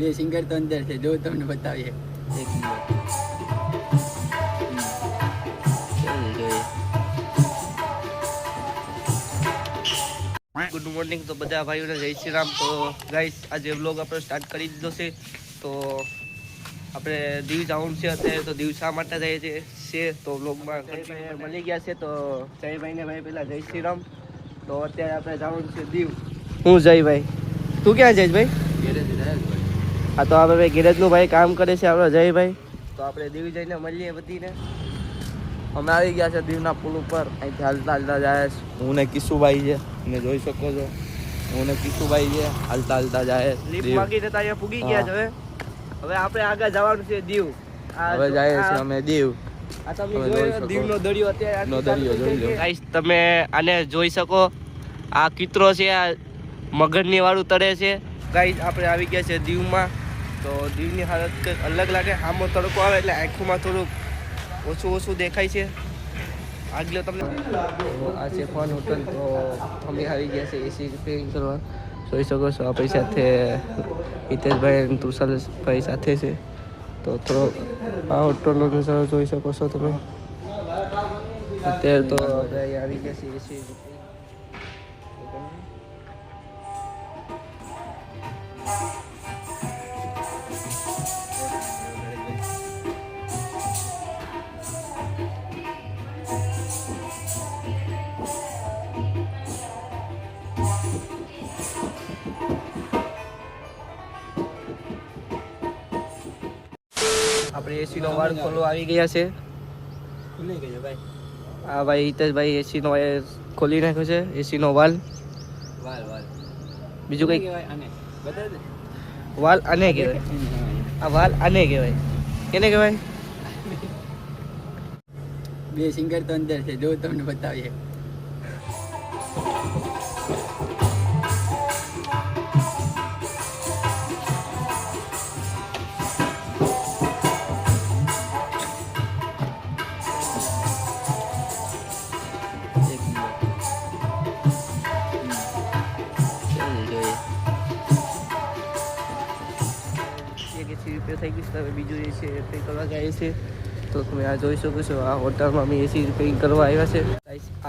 બે સિંગર તો અંદર છે, જો તમને બતાવીએ એક મિનિટ. ગુડ મોર્નિંગ તો બધા ભાઈઓને જય શ્રી રામ. તો ગાઈસ આજે વ્લોગ આપણે સ્ટાર્ટ કરી દીધો છે. તો આપણે દીવ જવાનું છે અત્યારે. તો દીવ શા માટે જાય છે તો વ્લોગમાં મળી ગયા છે. તો જયભાઈને ભાઈ પહેલાં જય શ્રી રામ. તો અત્યારે આપણે જવાનું છે દીવ. હું જયભાઈ, તું ક્યાં જઈશ ભાઈ? હા તો આપણે ભાઈ ગેરેજનું ભાઈ કામ કરે છે આપણો જયભાઈ. તો આપણે દીવ જઈને મળીએ બધીને. અમે આવી ગયા છે દીવના પુલ ઉપર. અહીંથી હાલતા હાલતા જાય છે. હું ને કિશુભાઈ છે, તમે જોઈ શકો છો. હું ને કિશુભાઈ છે, હાલતા હાલતા જાય. લીફ માગીને તો અહીંયા પૂગી ગયા છે. હવે આપણે આગળ જવાનું છે દીવ. હવે જાય છે અમે દીવ. આ તમે જોઈ દીવનો દરિયો અત્યારે દરિયો જોઈ લો ગાઈસ. તમે આને જોઈ શકો. આ કિતરો છે, આ મગરની વાળું તળે છે. ગાઈસ આપણે આવી ગયા છે દીવમાં. તો દીવની હાલત કંઈક અલગ લાગે. આમો તડકો આવે એટલે આંખોમાં થોડુંક ઓછું દેખાય છે. આગળ તમને આ છે ફન હોટલ. તો અમે આવી ગયા છે એસી રિપેરિંગ કરવા. જોઈ શકો છો આપણી સાથે હિતેશભાઈ અને તુષારભાઈ સાથે છે. તો થોડો આ હોટલનો નજારો જોઈ શકો છો તમે. અત્યારે તો આપણે અહીંયા આવી ગયા છે એસી. આપણે એસી નો વાળ ખોલવા આવી ગયા છે. હા ભાઈ હિતેશભાઈ એસી નો ખોલી નાખ્યો છે. એસી નો વાલ બીજું કઈ વાલ આને કહેવાય. આ વાલ આને કહેવાય. કેને કહેવાય? બે સિંગર તો અંદર છે, જો તમને બતાવીએ. થઈ ગઈ છે. બીજું એ છે રિપેર કરવા જાય છે. તો તમે આ જોઈ શકો છો. આ હોટલમાં અમે એસી રિપેરિંગ કરવા આવ્યા છે.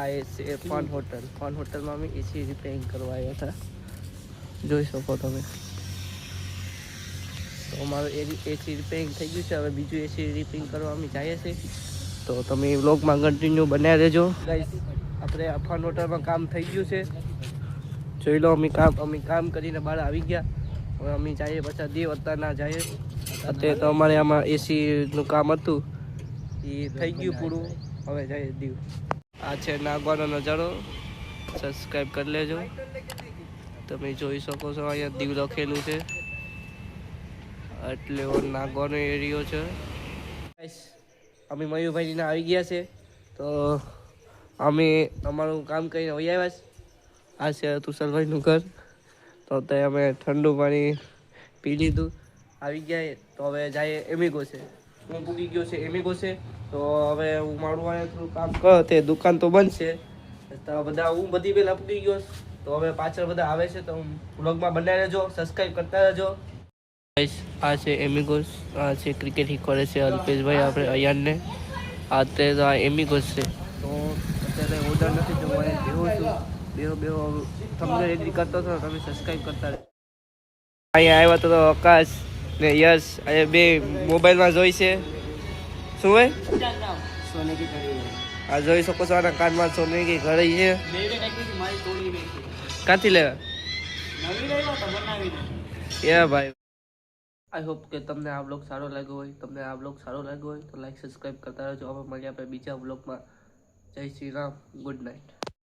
આ છે ફન હોટલ. ફન હોટલમાં અમે એસી રિપેરિંગ કરવા આવ્યા હતા. જોઈ શકો તમે. તો અમારું એસી રિપેરિંગ થઈ ગયું છે. હવે બીજું એસી રિપેરિંગ કરવા અમે જઈએ છીએ. તો તમે વ્લોગમાં કન્ટિન્યુ બનાવી રહેજો. ગાઈસ આપણે આ ફન હોટલમાં કામ થઈ ગયું છે. જોઈ લો અમે કામ કરીને બહાર આવી ગયા. હવે અમે જઈએ પાછા દીવ. અત્યારના જઈએ. અત્યારે તો અમારે આમાં એસીનું કામ હતું એ થઈ ગયું પૂરું. હવે જઈએ દીવ. આ છે નાગવાનો નજારો. સબસ્ક્રાઈબ કરી લેજો. તમે જોઈ શકો છો અહીંયા દીવ લખેલું છે. એટલે નાગવાનો એરિયો છે. અમે મયુરભાઈના આવી ગયા છે. તો અમે અમારું કામ કરીને વહી આવ્યા છે. આ છે તુષારભાઈનું ઘર. તો ત્યાં અમે ઠંડુ પાણી પી લીધું. આવી ગયા. તો હવે જાય એમિગો છે. હું પૂગી ગયો છે એમિગો છે. તો હવે હું મારું અહીંયા થોડું કામ કર. તે દુકાન તો બંધ છે. તો બધા હું બધી પહેલાં પૂગી ગયો. તો હવે પાછળ બધા આવે છે. તો હું વ્લોગમાં બનાવી રહેજો. સબસ્ક્રાઈબ કરતા રહેજો. આ છે એમિગોસ. આ છે ક્રિકેટ શીખવાડે છે અલ્પેશભાઈ આપણે અયાનને. અત્યારે તો આ એમિગોસ છે. તો અત્યારે ઓર્ડર નથી તો હું અહીંયા બેહું છું. તમને એગ્રી કરતો હતો. તમે સબસ્ક્રાઈબ કરતા રહે. અહીંયા આવ્યા તો આકાશ ને યશ અહીંયા બે મોબાઈલમાં જોઈ છે. શું હોય? આ જોઈ શકો છો. આના કાનમાં સોની की ઘરે છે. ક્યાંથી લેવા? ભાઈ આઈ હોપ કે તમને આ બ્લોગ સારો લાગ્યો હોય. તમને આ બ્લોગ સારો લાગ્યો હોય તો લાઈક સબસ્ક્રાઈબ કરતા રહેજો. હવે મળીએ આપણે બીજા બ્લોગમાં. જય શ્રી રામ. Good night.